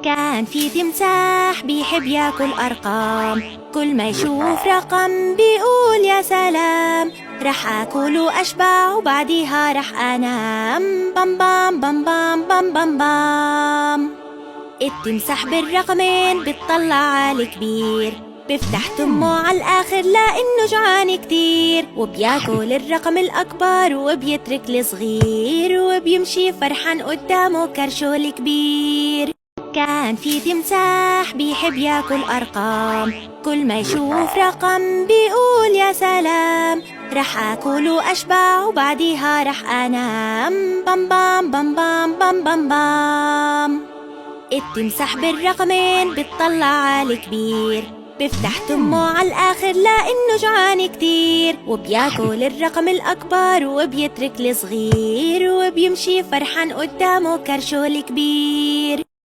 كان في تمساح بيحب ياكل أرقام، كل ما يشوف رقم بيقول يا سلام، رح آكل وأشبع وبعديها رح أنام. بام بام بام بام بام بام بام. التمساح بالرقمين بتطلع على كبير، بفتح تمه على الآخر لأنه جوعان كتير، وبياكل الرقم الأكبر وبيترك الصغير، وبيمشي فرحان قدامه كرشه الكبير. كان في تمساح بيحب ياكل أرقام، كل ما يشوف رقم بيقول يا سلام، رح آكل وأشبع وبعديها رح أنام. بام بام بام بام بام بام بام. التمساح بالرقمين بتطلع على كبير، بفتح تمه على الآخر لأنه جوعان كتير، وبياكل الرقم الأكبر وبيترك الصغير، وبيمشي فرحان قدامه كرشه الكبير.